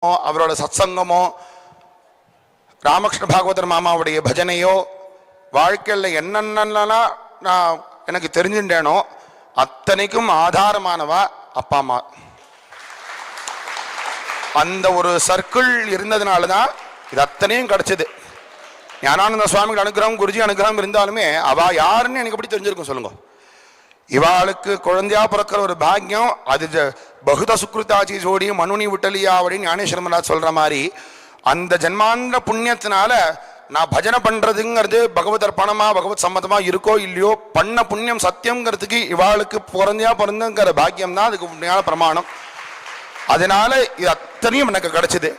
அவரோட சத்சங்கமோ ராமகிருஷ்ண பாகவதர் மாமாவுடைய பஜனையோ வாழ்க்கையில் என்னென்னலாம் நான் எனக்கு தெரிஞ்சுட்டேனோ அத்தனைக்கும் ஆதாரமானவா அப்பா அம்மா. அந்த ஒரு சர்க்கிள் இருந்ததுனால தான் இது அத்தனையும் கிடைச்சது. ஞானானந்த சுவாமிகள் அனுகிரகம் குருஜி அனுகிரகம் இருந்தாலுமே அவ யாருன்னு எனக்கு எப்படி தெரிஞ்சிருக்கும் சொல்லுங்க. இவாளுக்கு குழந்தையா பிறக்கிற ஒரு பாக்கியம் அது பகுத சுக்ருதாச்சி ஜோடி மனுனி விட்டலியா அப்படின்னு ஞானேஸ்வரமராஜ் சொல்ற மாதிரி அந்த ஜென்மாந்த புண்ணியத்தினால நான் பஜனை பண்றதுங்கிறது பகவத் அர்ப்பணமா பகவத் சம்மதமா இருக்கோ இல்லையோ பண்ண புண்ணியம் சத்தியம்ங்கிறதுக்கு இவாளுக்கு குழந்தையா பிறந்துங்கிற பாக்கியம் தான் அதுக்கு உண்மையான பிரமாணம். அதனால இது அத்தனையும் எனக்கு கிடைச்சது.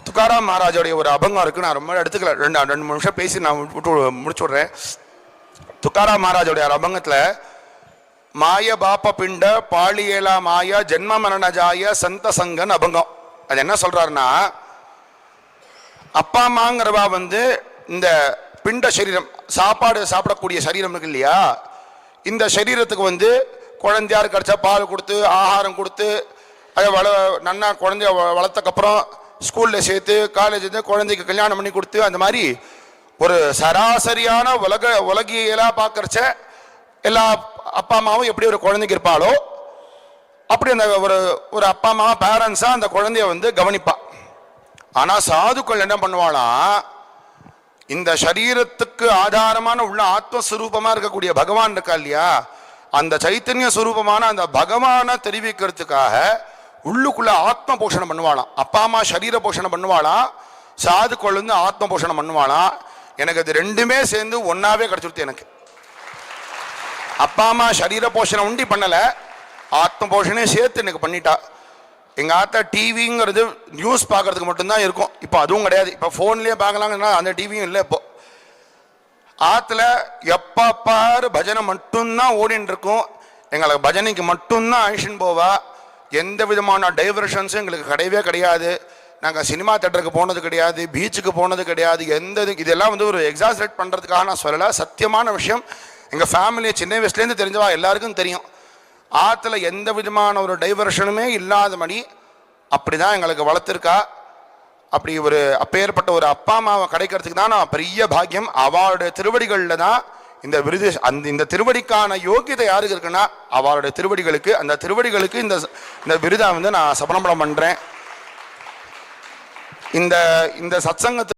துக்காராம் மகாராஜோடைய ஒரு அபங்கம் இருக்கு, நான் ரொம்ப எடுத்துக்கல, ரெண்டு நிமிஷம் பேசி நான் முடிச்சு விடுறேன். துக்காராம் மகாராஜோடைய அபங்கத்துல மாய பாப்ப பிண்ட பாலியலா மாய ஜென்ம மரணஜாய சந்த சங்கன் அபங்கம். அது என்ன சொல்றாருன்னா, அப்பா அம்மாங்கிறவா இந்த பிண்ட சரீரம் சாப்பாடு சாப்பிடக்கூடிய சரீரம் இருக்கு இல்லையா, இந்த சரீரத்துக்கு குழந்தையார் கிடைச்சா பால் கொடுத்து ஆகாரம் கொடுத்து அதை நன்னா குழந்தைய வளர்த்தக்கப்புறம் ஸ்கூலில் சேர்த்து காலேஜ் குழந்தைக்கு கல்யாணம் பண்ணி கொடுத்து அந்த மாதிரி ஒரு சராசரியான உலகியலாக பார்க்கறச்ச எல்லா அப்பா அம்மாவும் எப்படி ஒரு குழந்தைக்கு இருப்பாளோ அப்படி அந்த ஒரு அப்பா அம்மாவா பேரண்ட்ஸா அந்த குழந்தைய கவனிப்பா. ஆனா சாதுக்கள் என்ன பண்ணுவாளாம், இந்த சரீரத்துக்கு ஆதாரமான உள்ள ஆத்மஸ்வரூபமா இருக்கக்கூடிய பகவான் இருக்கா இல்லையா, அந்த சைத்தன்ய ஸ்வரூபமான அந்த பகவானை தெரிவிக்கிறதுக்காக உள்ளுக்குள்ள ஆத்ம போஷணம் பண்ணுவாளாம். அப்பா அம்மா சரீர போஷணம் பண்ணுவாளாம், சாதுக்கள் ஆத்ம போஷணம் பண்ணுவாளாம். எனக்கு அது ரெண்டுமே சேர்ந்து ஒன்னாவே கிடைச்சிருது. எனக்கு அப்பா அம்மா சரீர போஷணம் உண்டி பண்ணல, ஆத்ம போஷனே சேர்த்து எனக்கு பண்ணிட்டா. எங்க ஆத்தா டிவிங்கிறது நியூஸ் பார்க்கறதுக்கு மட்டும்தான் இருக்கும், இப்போ அதுவும் கிடையாது. இப்போ ஃபோன்லேயே பார்க்கலாங்கன்னா அந்த டிவியும் இல்லை. இப்போ ஆற்றுல எப்போ பாரு பஜனை மட்டும்தான் ஓடின்னு இருக்கும். எங்களுக்கு பஜனைக்கு மட்டும்தான் அழிச்சுன்னு போவா. எந்த விதமான டைவர்ஷன்ஸும் எங்களுக்கு கிடையவே கிடையாது. நாங்கள் சினிமா தேட்டருக்கு போனது கிடையாது, பீச்சுக்கு போனது கிடையாது. இதெல்லாம் ஒரு எக்ஸாசரேட் பண்ணுறதுக்காக நான் சொல்லலை, சத்தியமான விஷயம். எங்கள் ஃபேமிலியை சின்ன வயசுலேருந்து தெரிஞ்சவா எல்லாருக்கும் தெரியும். ஆற்றுல எந்த விதமான ஒரு டைவர்ஷனுமே இல்லாதபடி அப்படி தான் எங்களுக்கு வளர்த்துருக்கா. அப்படி அப்பேற்பட்ட ஒரு அப்பா அம்மாவை கிடைக்கிறதுக்கு தான் நான் பெரிய பாக்கியம். அவளுடைய திருவடிகளில் தான் இந்த விருது. இந்த திருவடிக்கான யோகியதை யாருக்கு இருக்குன்னா அவளுடைய திருவடிகளுக்கு. அந்த திருவடிகளுக்கு இந்த விருதை நான் சமர்ப்பணம் பண்ணுறேன். இந்த சத்சங்கத்தை